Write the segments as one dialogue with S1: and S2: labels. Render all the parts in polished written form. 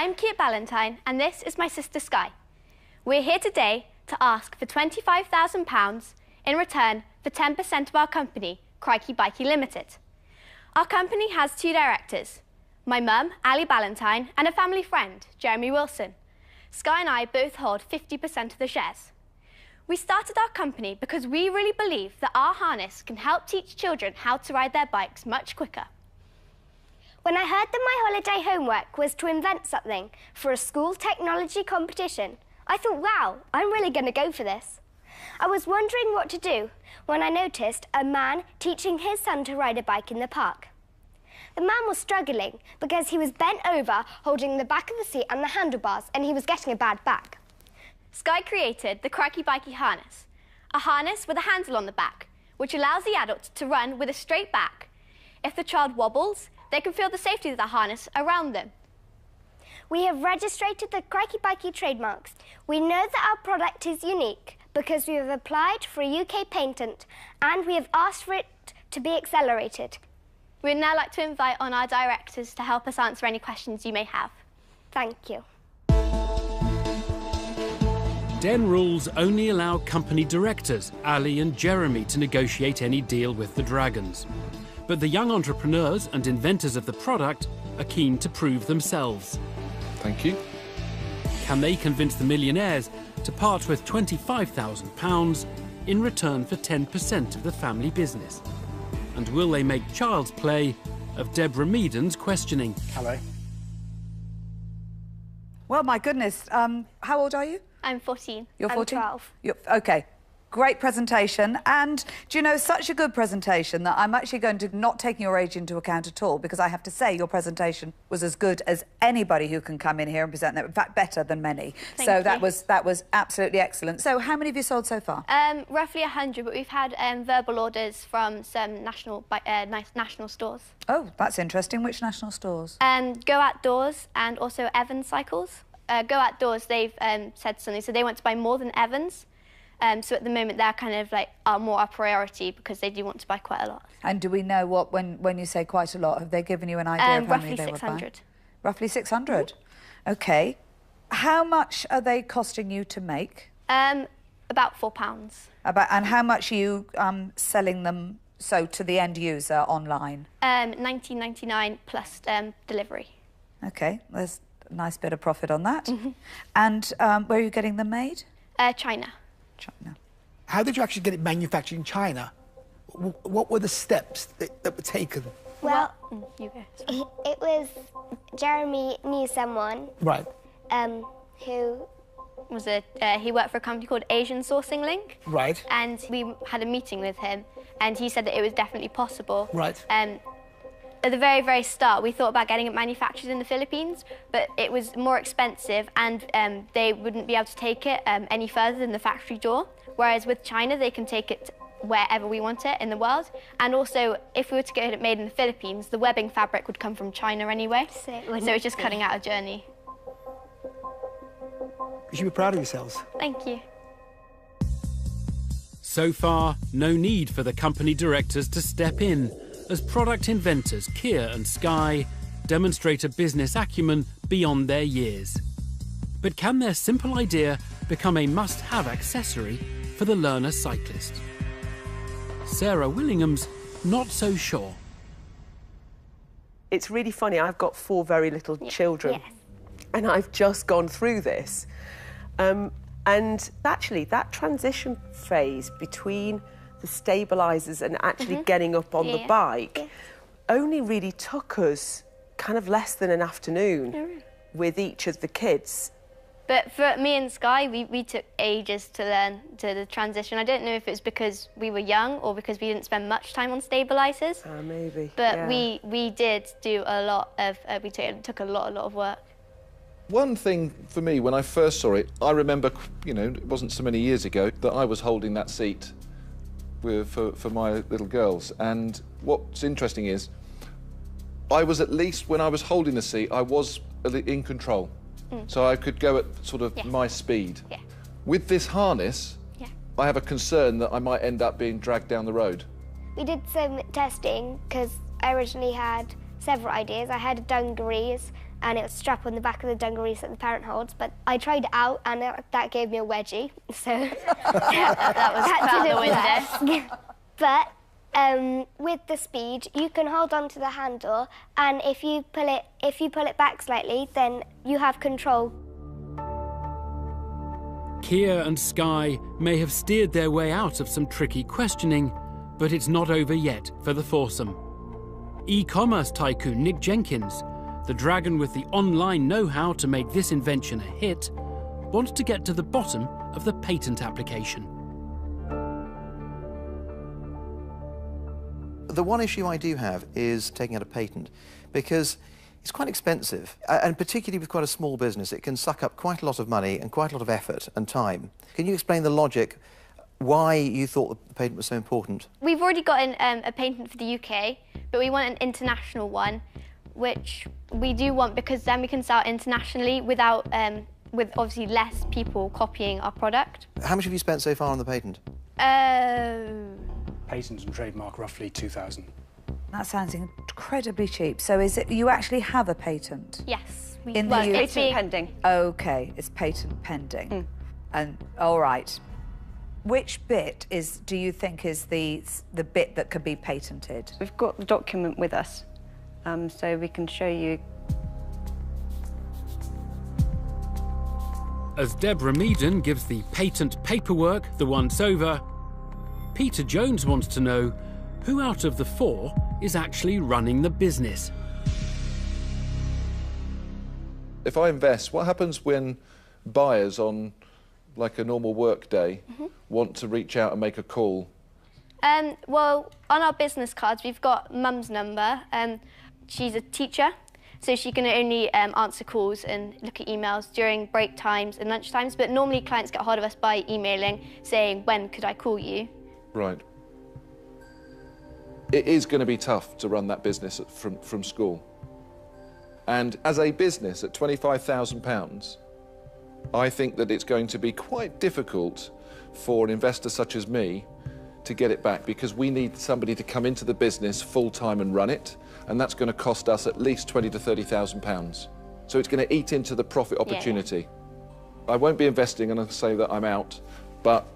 S1: I'm Kate Ballantyne and this is my sister Sky. We're here today to ask for £25,000 in return for 10% of our company, Crikey Bikey Limited. Our company has two directors, my mum, Ali Ballantyne, and a family friend, Jeremy Wilson. Sky and I both hold 50% of the shares. We started our company because we really believe that our harness can help teach children how to ride their bikes much quicker.
S2: When I heard that my holiday homework was to invent something for a school technology competition, I thought, wow, I'm really going to go for this. I was wondering what to do when I noticed a man teaching his son to ride a bike in the park. The man was struggling because he was bent over holding the back of the seat and the handlebars, and he was getting a bad back.
S1: Sky created the Crikey Bikey harness, a harness with a handle on the back, which allows the adult to run with a straight back. If the child wobbles, they can feel the safety of the harness around them.
S2: We have registered the Crikey Bikey trademarks. We know that our product is unique because we have applied for a UK patent and we have asked for it to be accelerated.
S1: We'd now like to invite on our directors to help us answer any questions you may have.
S2: Thank you.
S3: Den rules only allow company directors, Ali and Jeremy, to negotiate any deal with the Dragons. But the young entrepreneurs and inventors of the product are keen to prove themselves.
S4: Thank you.
S3: Can they convince the millionaires to part with £25,000 in return for 10% of the family business? And will they make child's play of Deborah Meaden's questioning?
S5: Hello.
S6: Well, my goodness, how old are you?
S1: I'm 14.
S6: You're 14?
S2: I'm 12.
S6: OK. Great presentation. And, do you know, such a good presentation that I'm actually going to not taking your age into account at all, because I have to say your presentation was as good as anybody who can come in here and present that. In fact, better than many.
S1: Thank
S6: so
S1: you.
S6: that was absolutely excellent. So how many have you sold so far?
S1: Roughly 100, but we've had verbal orders from some national stores.
S6: Oh, that's interesting. Which national stores?
S1: Go Outdoors and also Evans Cycles. Go Outdoors, they've said something, so they want to buy more than Evans. So at the moment, they're kind of like more our priority because they do want to buy quite a lot.
S6: And do we know what, when you say quite a lot, have they given you an idea of how many they would buy?
S1: Roughly 600.
S6: Roughly 600? OK. How much are they costing you to make?
S1: About £4.
S6: And how much are you selling them to the end user online?
S1: £19.99 plus delivery.
S6: OK, there's a nice bit of profit on that. And where are you getting them made?
S1: China.
S6: China.
S5: How did you actually get it manufactured in China? What were the steps that were taken?
S2: Well,
S1: you go.
S2: it was Jeremy knew someone.
S5: Right.
S2: Who
S1: Was he worked for a company called Asian Sourcing Link.
S5: Right.
S1: And we had a meeting with him, and he said that it was definitely possible.
S5: Right.
S1: At the very, very start, we thought about getting it manufactured in the Philippines, but it was more expensive and they wouldn't be able to take it any further than the factory door. Whereas with China, they can take it wherever we want it in the world. And also, if we were to get it made in the Philippines, the webbing fabric would come from China anyway. So it's just cutting out a journey.
S5: You should be proud of yourselves.
S1: Thank you.
S3: So far, no need for the company directors to step in, as product inventors Keir and Sky demonstrate a business acumen beyond their years. But can their simple idea become a must-have accessory for the learner cyclist? Sarah Willingham's not so sure.
S7: It's really funny, I've got 4 very little children, and I've just gone through this. And actually, that transition phase between the stabilisers and actually getting up on the bike only really took us kind of less than an afternoon with each of the kids.
S1: But for me and Sky, we took ages to learn the transition. I don't know if it's because we were young or because we didn't spend much time on stabilisers.
S7: Maybe.
S1: But we did do a lot of, it took a lot of work.
S4: One thing for me, when I first saw it, I remember, you know, it wasn't so many years ago that I was holding that seat for my little girls. And what's interesting is, I was at least, when I was holding the seat, I was in control. So I could go at sort of my speed. With this harness, I have a concern that I might end up being dragged down the road.
S2: we did some testing because I originally had several ideas. I had dungarees and it was strap on the back of the dungarees that the parent holds, but I tried it out and that gave me a wedgie, so
S1: That was out the window.
S2: But with the speed, you can hold on to the handle, and if you pull it back slightly, then you have control.
S3: Kia and Sky may have steered their way out of some tricky questioning, but it's not over yet for the foursome. E-commerce tycoon Nick Jenkins, the dragon with the online know-how to make this invention a hit, wants to get to the bottom of the patent application.
S8: The one issue I do have is taking out a patent, because it's quite expensive, and particularly with quite a small business, it can suck up quite a lot of money and quite a lot of effort and time. Can you explain the logic, why you thought the patent was so important?
S1: We've already got a patent for the UK, but we want an international one, which we do want because then we can sell internationally without, with obviously less people copying our product.
S8: How much have you spent so far on the patent?
S9: Patent and trademark, roughly 2,000.
S6: That sounds incredibly cheap. So is it, you actually have a patent?
S1: Yes.
S6: In the
S1: it's
S6: UK?
S1: pending.
S6: OK, it's patent pending. And, all right. Which bit do you think is the bit that could be patented?
S10: We've got the document with us, so we can show you.
S3: As Deborah Meaden gives the patent paperwork the once-over, Peter Jones wants to know who out of the four is actually running the business.
S4: If I invest, what happens when buyers on like a normal work day want to reach out and make a call?
S1: Well, on our business cards, we've got Mum's number. She's a teacher, so she can only answer calls and look at emails during break times and lunch times, but normally clients get hold of us by emailing saying, when could I call you?
S4: Right. It is going to be tough to run that business from school. And as a business at £25,000, I think that it's going to be quite difficult for an investor such as me to get it back, because we need somebody to come into the business full-time and run it, and that's going to cost us at least £20,000 to £30,000. So it's going to eat into the profit opportunity. Yeah. I won't be investing and I'll say that I'm out, but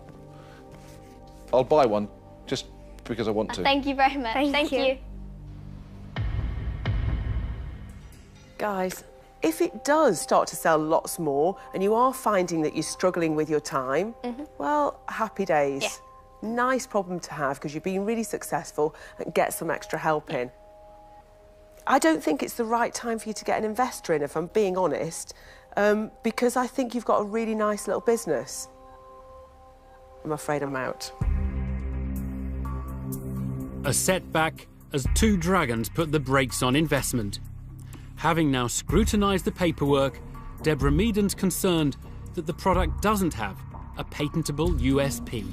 S4: I'll buy one just because I want to.
S1: Thank you very much. Thank you.
S7: Guys, if it does start to sell lots more and you are finding that you're struggling with your time, well, happy days.
S1: Yeah.
S7: Nice problem to have, because you're being really successful and get some extra help in. I don't think it's the right time for you to get an investor in, if I'm being honest, because I think you've got a really nice little business. I'm afraid I'm out.
S3: A setback as two dragons put the brakes on investment. Having now scrutinised the paperwork, Deborah Meaden's concerned that the product doesn't have a patentable USP.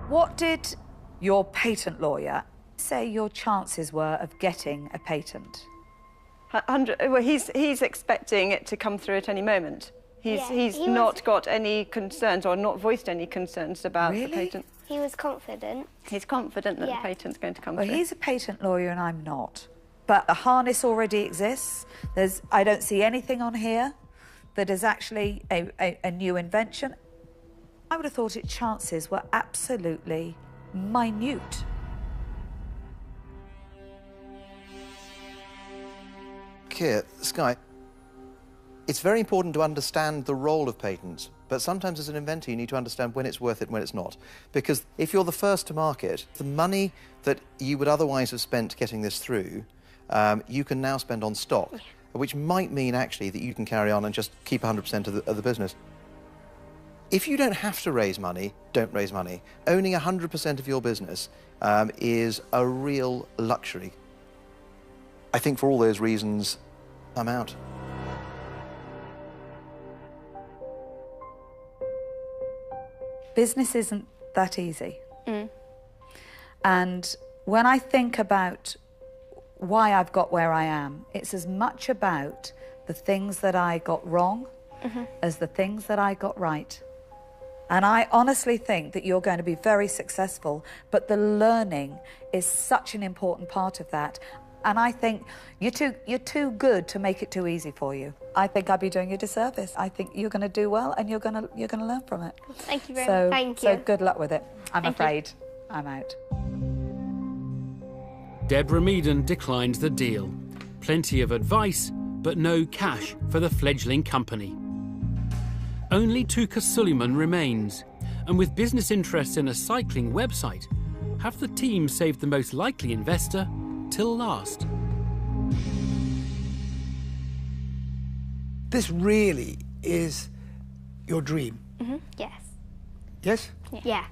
S6: What did your patent lawyer say your chances were of getting a patent?
S10: Well, he's expecting it to come through at any moment. He's not got any concerns, or not voiced any concerns about the patent.
S2: He was confident.
S10: He's confident that the patent's going to come
S6: Well,
S10: through.
S6: he's a patent lawyer and I'm not. But the harness already exists. I don't see anything on here that is actually a new invention. I would have thought its chances were absolutely minute.
S8: Kia, Sky, it's very important to understand the role of patents, but sometimes as an inventor you need to understand when it's worth it and when it's not. Because if you're the first to market, the money that you would otherwise have spent getting this through, you can now spend on stock, which might mean actually that you can carry on and just keep 100% of the business. If you don't have to raise money, don't raise money. Owning 100% of your business is a real luxury. I think for all those reasons, I'm out.
S6: Business isn't that easy. And when I think about why I've got where I am, it's as much about the things that I got wrong as the things that I got right. And I honestly think that you're going to be very successful, but the learning is such an important part of that. And I think you're too good to make it too easy for you. I think I'd be doing you a disservice. I think you're going to do well, and you're going to learn from it.
S1: Thank you very much.
S2: Thank you.
S6: So good luck with it. I'm afraid I'm out.
S3: Deborah Meaden declines the deal. Plenty of advice, but no cash for the fledgling company. Only Tuka Suleiman remains, and with business interests in a cycling website, have the team saved the most likely investor till last?
S5: This really is your dream.
S2: Mm-hmm. Yes.
S5: Yes?
S2: Yeah.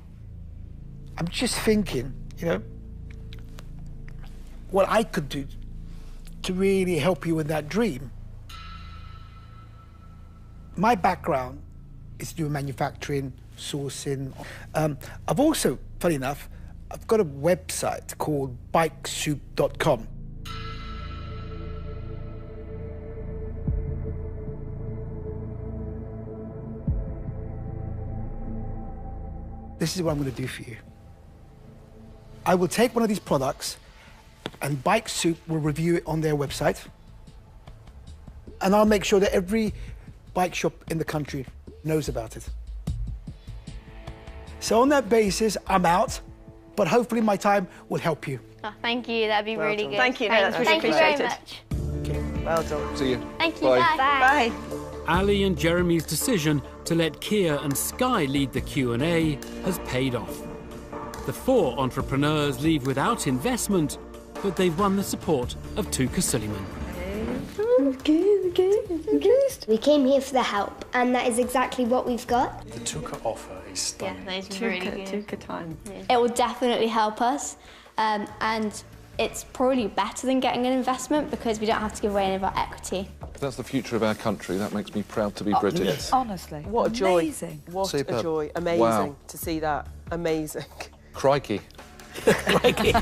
S5: I'm just thinking, you know, what I could do to really help you in that dream. My background is to do manufacturing, sourcing. I've also, funny enough, I've got a website called bikesoup.com. This is what I'm going to do for you. I will take one of these products and Bike Soup will review it on their website. And I'll make sure that every bike shop in the country knows about it. So on that basis, I'm out, but hopefully my time will help you.
S1: Oh, thank you, that'd be really good.
S10: Thank you, no, that's really
S1: Thank you
S10: appreciated.
S1: very much.
S5: Okay.
S10: Well done.
S4: See you.
S1: Thank you,
S4: Bye.
S1: bye.
S10: Bye.
S3: Ali and Jeremy's decision to let Kia and Sky lead the Q&A has paid off. The four entrepreneurs leave without investment, but they've won the support of Tuka Suleiman.
S2: We came here for the help, and that is exactly what we've got.
S9: The Tuka offer is stunning.
S1: Yeah, that is really good.
S10: Tuka time.
S1: It will definitely help us, and it's probably better than getting an investment because we don't have to give away any of our equity.
S4: That's the future of our country. That makes me proud to be British.
S5: Yes.
S6: Honestly,
S7: What a joy.
S6: amazing.
S7: What
S8: Superb.
S7: a joy. Amazing
S4: Wow.
S7: to see that. Amazing.
S4: Crikey.
S5: Crikey.